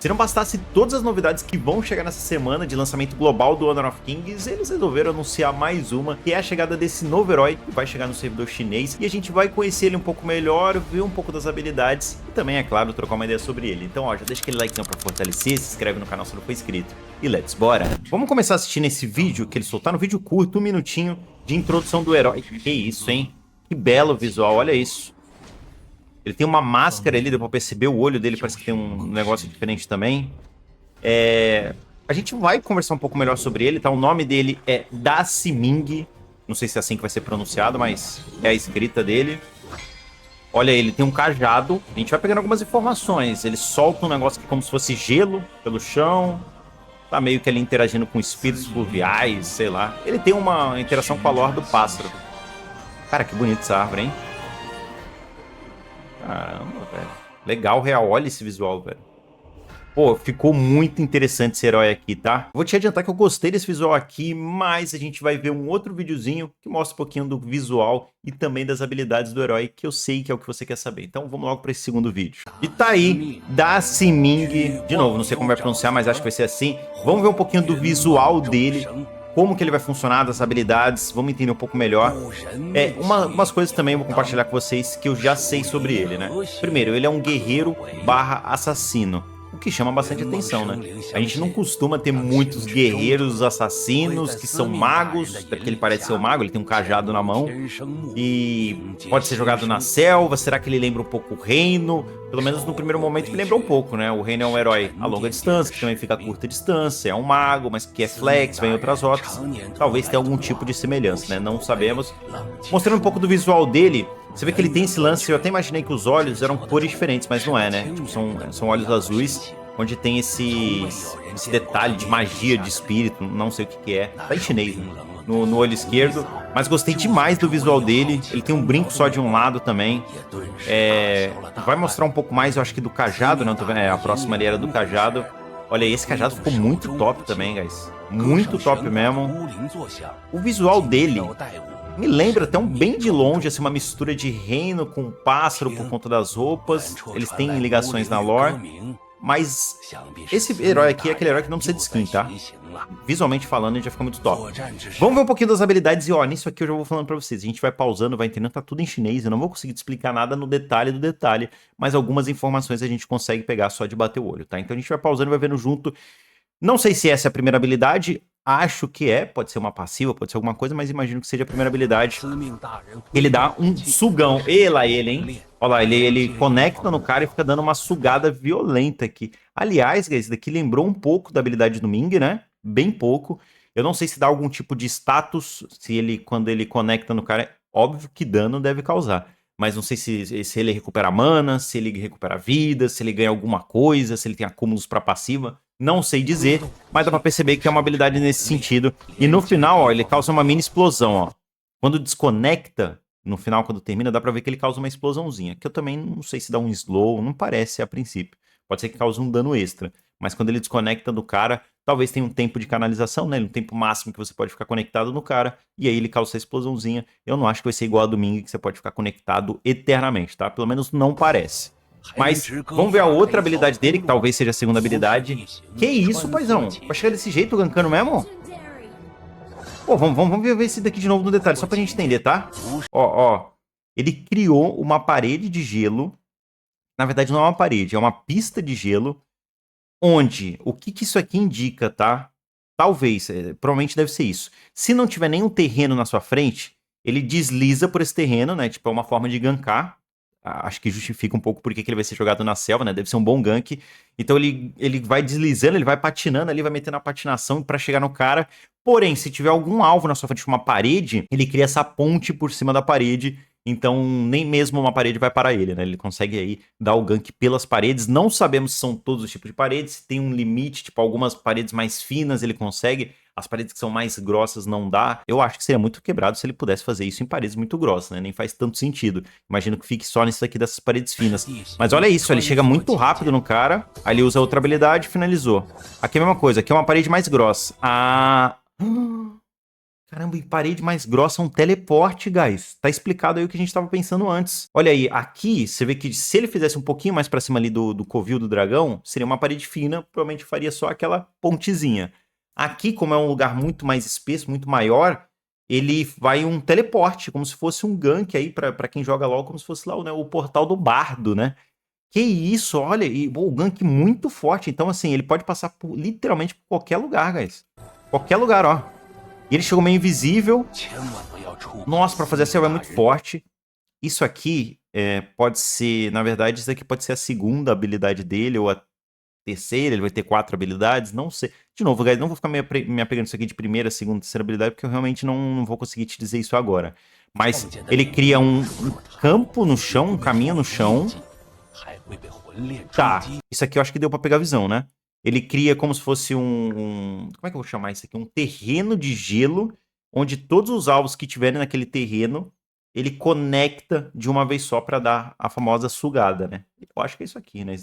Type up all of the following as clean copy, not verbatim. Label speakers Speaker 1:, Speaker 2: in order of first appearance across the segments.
Speaker 1: Se não bastasse todas as novidades que vão chegar nessa semana de lançamento global do Honor of Kings, eles resolveram anunciar mais uma, que é a chegada desse novo herói, que vai chegar no servidor chinês, e a gente vai conhecer ele um pouco melhor, ver um pouco das habilidades, e também, é claro, trocar uma ideia sobre ele. Então, ó, já deixa aquele likezão pra fortalecer, se inscreve no canal se não for inscrito, e let's bora! Vamos começar assistindo esse vídeo, que eles soltaram, um vídeo curto, 1 minutinho, de introdução do herói. Que isso, hein? Que belo visual, olha isso. Ele tem uma máscara ali, deu pra perceber o olho dele, parece que tem um negócio diferente também. A gente vai conversar um pouco melhor sobre ele, tá? O nome dele é Da Siming. Não sei se é assim que vai ser pronunciado, mas é a escrita dele. Olha, ele tem um cajado. A gente vai pegando algumas informações. Ele solta um negócio que é como se fosse gelo pelo chão. Tá meio que ali interagindo com espíritos fluviais, sei lá. Ele tem uma interação com a lore do pássaro. Cara, que bonita essa árvore, hein? Caramba, velho. Legal, real. Olha esse visual, velho. Pô, ficou muito interessante esse herói aqui, tá? Vou te adiantar que eu gostei desse visual aqui, mas a gente vai ver um outro videozinho que mostra um pouquinho do visual e também das habilidades do herói, que eu sei que é o que você quer saber. Então vamos logo para esse segundo vídeo. E tá aí, Da Siming. De novo, não sei como vai pronunciar, mas acho que vai ser assim. Vamos ver um pouquinho do visual dele. Como que ele vai funcionar, das habilidades, vamos entender um pouco melhor. Umas coisas também eu vou compartilhar com vocês que eu já sei sobre ele, né? Primeiro, ele é um guerreiro / assassino, o que chama bastante atenção, né? A gente não costuma ter muitos guerreiros assassinos que são magos, até porque ele parece ser um mago, ele tem um cajado na mão. E pode ser jogado na selva, será que ele lembra um pouco o reino? Pelo menos no primeiro momento me lembra um pouco, né? O reino é um herói a longa distância, que também fica a curta distância, é um mago, mas que é flex, vem em outras rotas. Talvez tenha algum tipo de semelhança, né? Não sabemos. Mostrando um pouco do visual dele, você vê que ele tem esse lance, eu até imaginei que os olhos eram cores diferentes, mas não é, né? Tipo, são olhos azuis, onde tem esse detalhe de magia, de espírito, não sei o que é. Tá em chinês, né? No olho esquerdo, mas gostei demais do visual dele. Ele tem um brinco só de um lado também. Vai mostrar um pouco mais, eu acho que do cajado, né? A próxima ali era do cajado. Olha aí, esse cajado ficou muito top também, guys. Muito top mesmo. O visual dele me lembra até bem de longe, assim, uma mistura de reino com pássaro por conta das roupas. Eles têm ligações na lore. Mas esse herói aqui é aquele herói que não precisa de skin, tá? Visualmente falando, ele já fica muito top. Vamos ver um pouquinho das habilidades e, ó, nisso aqui eu já vou falando pra vocês. A gente vai pausando, vai entendendo, tá tudo em chinês. Eu não vou conseguir te explicar nada no detalhe do detalhe, mas algumas informações a gente consegue pegar só de bater o olho, tá? Então a gente vai pausando e vai vendo junto. Não sei se essa é a primeira habilidade, acho que pode ser uma passiva, pode ser alguma coisa, mas imagino que seja a primeira habilidade. Ele dá um sugão, ele, hein? Olha lá, ele conecta no cara e fica dando uma sugada violenta aqui. Aliás, guys, esse daqui lembrou um pouco da habilidade do Ming, né? Bem pouco. Eu não sei se dá algum tipo de status, quando ele conecta no cara, óbvio que dano deve causar. Mas não sei se ele recupera mana, se ele recupera vida, se ele ganha alguma coisa, se ele tem acúmulos pra passiva. Não sei dizer, mas dá pra perceber que é uma habilidade nesse sentido. E no final, ó, ele causa uma mini explosão, ó. Quando desconecta, no final, quando termina, dá pra ver que ele causa uma explosãozinha. Que eu também não sei se dá um slow, não parece a princípio. Pode ser que cause um dano extra. Mas quando ele desconecta do cara, talvez tenha um tempo de canalização, né? Um tempo máximo que você pode ficar conectado no cara. E aí ele causa essa explosãozinha. Eu não acho que vai ser igual a do Ming, que você pode ficar conectado eternamente, tá? Pelo menos não parece. Mas vamos ver a outra habilidade dele, que talvez seja a segunda habilidade. Que isso, paizão? Vai chegar desse jeito, gankando mesmo? Pô, vamos ver esse daqui de novo no detalhe, só pra gente entender, tá? Ó. Ele criou uma parede de gelo. Na verdade, não é uma parede, é uma pista de gelo. Onde, o que isso aqui indica, tá? Talvez, provavelmente deve ser isso. Se não tiver nenhum terreno na sua frente, ele desliza por esse terreno, né? Tipo, é uma forma de gankar. Acho que justifica um pouco porque que ele vai ser jogado na selva, né? Deve ser um bom gank. Então ele vai deslizando, ele vai patinando ali, vai metendo a patinação pra chegar no cara. Porém, se tiver algum alvo na sua frente, uma parede, ele cria essa ponte por cima da parede. Então, nem mesmo uma parede vai parar ele, né? Ele consegue aí dar o gank pelas paredes. Não sabemos se são todos os tipos de paredes, se tem um limite, tipo, algumas paredes mais finas ele consegue. As paredes que são mais grossas não dá. Eu acho que seria muito quebrado se ele pudesse fazer isso em paredes muito grossas, né? Nem faz tanto sentido. Imagino que fique só nisso aqui dessas paredes finas. Mas olha isso, ele chega muito rápido no cara. Aí ele usa outra habilidade e finalizou. Aqui é a mesma coisa, aqui é uma parede mais grossa. Caramba, e parede mais grossa é um teleporte, guys. Tá explicado aí o que a gente tava pensando antes. Olha aí, aqui você vê que se ele fizesse um pouquinho mais pra cima ali do covil do dragão, seria uma parede fina, provavelmente faria só aquela pontezinha. Aqui, como é um lugar muito mais espesso, muito maior, ele vai um teleporte, como se fosse um gank aí pra quem joga LoL, como se fosse lá né, o portal do bardo, né? Que isso, olha, e o gank muito forte. Então, assim, ele pode passar por, literalmente por qualquer lugar, guys. Qualquer lugar, ó. E ele chegou meio invisível. Nossa, pra fazer a selva é muito forte. Isso aqui pode ser, na verdade, isso aqui pode ser a segunda habilidade dele, ou a terceira, ele vai ter 4 habilidades, não sei. De novo, guys, não vou ficar me apegando isso aqui de primeira, segunda, terceira habilidade, porque eu realmente não vou conseguir te dizer isso agora. Mas ele cria um campo no chão, um caminho no chão. Tá, isso aqui eu acho que deu pra pegar a visão, né? Ele cria como se fosse como é que eu vou chamar isso aqui? Um terreno de gelo, onde todos os alvos que tiverem naquele terreno, ele conecta de uma vez só pra dar a famosa sugada, né? Eu acho que é isso aqui, né?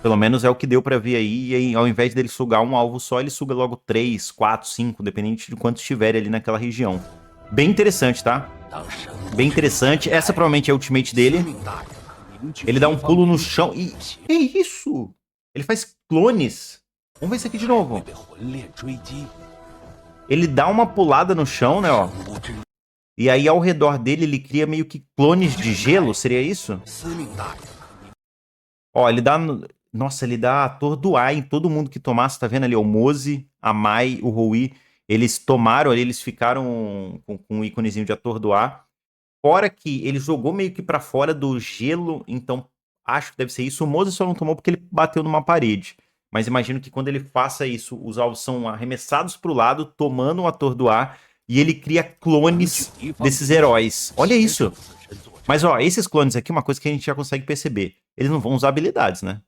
Speaker 1: Pelo menos é o que deu pra ver aí, e aí, ao invés dele sugar um alvo só, ele suga logo 3, 4, 5, dependente de quantos tiver ali naquela região. Bem interessante, tá? Bem interessante. Essa provavelmente é a ultimate dele. Ele dá um pulo no chão e... Que isso? Ele faz clones. Vamos ver isso aqui de novo. Ele dá uma pulada no chão, né, ó. E aí, ao redor dele, ele cria meio que clones de gelo, seria isso? Ó, ele dá... Nossa, ele dá atordoar em todo mundo que tomasse. Tá vendo ali? O Moze, a Mai, o Rui. Eles tomaram ali, eles ficaram com um íconezinho de atordoar. Fora que ele jogou meio que pra fora do gelo, então acho que deve ser isso. O Moses só não tomou porque ele bateu numa parede. Mas imagino que quando ele faça isso, os alvos são arremessados pro lado, tomando o atordoar, e ele cria clones desses heróis. Olha isso! Mas ó, esses clones aqui, uma coisa que a gente já consegue perceber. Eles não vão usar habilidades, né?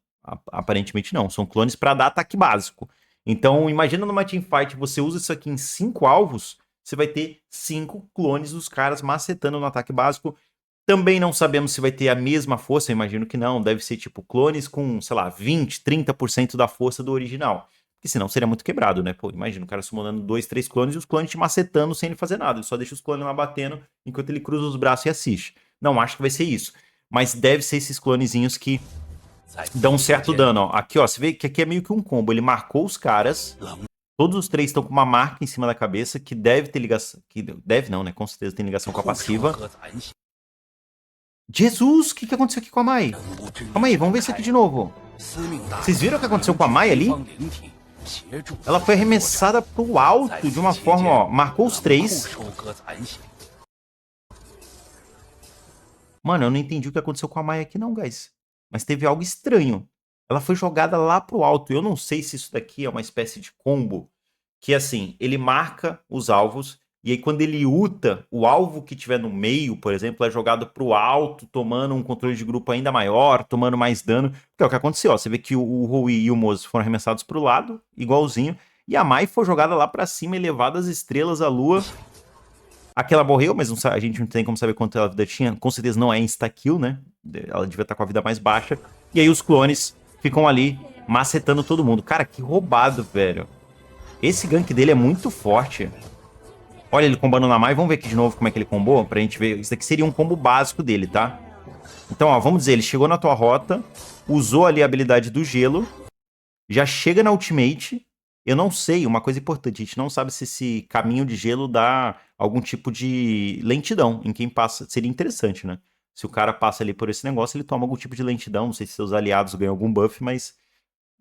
Speaker 1: Aparentemente não. São clones pra dar ataque básico. Então, imagina numa teamfight, você usa isso aqui em 5 alvos, você vai ter 5 clones dos caras macetando no ataque básico. Também não sabemos se vai ter a mesma força, eu imagino que não. Deve ser tipo clones com, sei lá, 20, 30% da força do original. Porque senão seria muito quebrado, né? Pô, imagina o cara summonando 2, 3 clones e os clones te macetando sem ele fazer nada. Ele só deixa os clones lá batendo enquanto ele cruza os braços e assiste. Não acho que vai ser isso. Mas deve ser esses clonezinhos que dão um certo dano, ó. Aqui, ó, você vê que aqui é meio que um combo. Ele marcou os caras. Todos os 3 estão com uma marca em cima da cabeça que deve ter ligação. Que deve não, né? Com certeza tem ligação com a passiva. Jesus, o que aconteceu aqui com a Mai? Calma aí, vamos ver isso aqui de novo. Vocês viram o que aconteceu com a Mai ali? Ela foi arremessada pro alto de uma forma, ó. Marcou os 3. Mano, eu não entendi o que aconteceu com a Mai aqui não, guys. Mas teve algo estranho. Ela foi jogada lá pro alto. Eu não sei se isso daqui é uma espécie de combo. Que assim, ele marca os alvos. E aí quando ele ulta, o alvo que tiver no meio, por exemplo, é jogado pro alto, tomando um controle de grupo ainda maior, tomando mais dano. Que é o que aconteceu, ó. Você vê que o Rui e o Moses foram arremessados pro lado, igualzinho. E a Mai foi jogada lá pra cima, elevada às estrelas, à lua. Aqui ela morreu, mas a gente não tem como saber quanto ela vida tinha. Com certeza não é insta-kill, né? Ela devia estar com a vida mais baixa. E aí os clones ficam ali macetando todo mundo. Cara, que roubado, velho. Esse gank dele é muito forte. Olha ele combando na Mai. Vamos ver aqui de novo como é que ele combou, pra gente ver. Isso aqui seria um combo básico dele, tá? Então, ó, vamos dizer, ele chegou na tua rota, usou ali a habilidade do gelo, já chega na ultimate. Eu não sei, uma coisa importante, a gente não sabe se esse caminho de gelo dá algum tipo de lentidão em quem passa. Seria interessante, né? Se o cara passa ali por esse negócio, ele toma algum tipo de lentidão. Não sei se seus aliados ganham algum buff, mas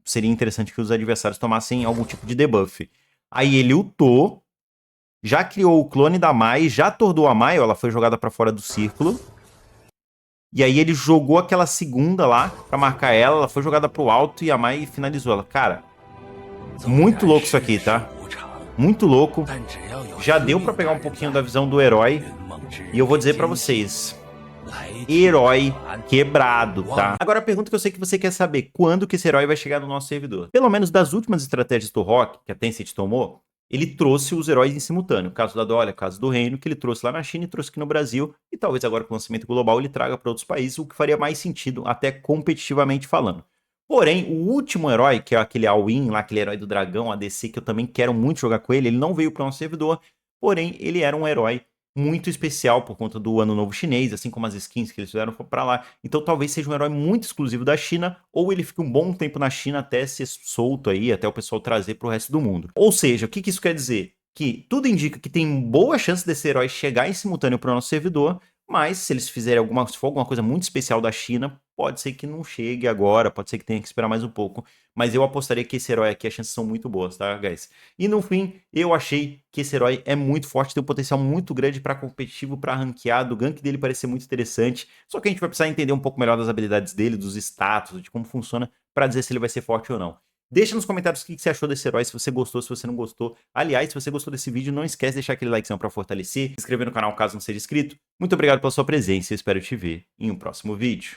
Speaker 1: seria interessante que os adversários tomassem algum tipo de debuff. Aí ele ultou, já criou o clone da Mai, já atordou a Mai, ó, ela foi jogada pra fora do círculo. E aí ele jogou aquela segunda lá pra marcar ela, ela foi jogada pro alto e a Mai finalizou ela. Cara, muito louco isso aqui, tá? Muito louco. Já deu pra pegar um pouquinho da visão do herói. E eu vou dizer pra vocês, herói quebrado, tá? Agora a pergunta que eu sei que você quer saber, quando que esse herói vai chegar no nosso servidor? Pelo menos das últimas estratégias do Rock, que a Tencent tomou, ele trouxe os heróis em simultâneo. O caso da Dolly, o caso do Reino, que ele trouxe lá na China e trouxe aqui no Brasil. E talvez agora com o lançamento global ele traga para outros países, o que faria mais sentido, até competitivamente falando. Porém, o último herói, que é aquele All-In, lá, aquele herói do dragão, ADC, que eu também quero muito jogar com ele, ele não veio para o nosso servidor, porém ele era um herói muito especial por conta do Ano Novo Chinês, assim como as skins que eles fizeram para lá. Então talvez seja um herói muito exclusivo da China, ou ele fique um bom tempo na China até ser solto aí, até o pessoal trazer para o resto do mundo. Ou seja, o que isso quer dizer? Que tudo indica que tem boa chance desse herói chegar em simultâneo para o nosso servidor, mas se eles fizerem se for alguma coisa muito especial da China, pode ser que não chegue agora, pode ser que tenha que esperar mais um pouco. Mas eu apostaria que esse herói aqui, as chances são muito boas, tá, guys? E no fim, eu achei que esse herói é muito forte, tem um potencial muito grande para competitivo, para ranqueado, o gank dele parece ser muito interessante, só que a gente vai precisar entender um pouco melhor das habilidades dele, dos status, de como funciona, para dizer se ele vai ser forte ou não. Deixa nos comentários o que você achou desse herói, se você gostou, se você não gostou. Aliás, se você gostou desse vídeo, não esquece de deixar aquele likezão para fortalecer, se inscrever no canal caso não seja inscrito. Muito obrigado pela sua presença e eu espero te ver em um próximo vídeo.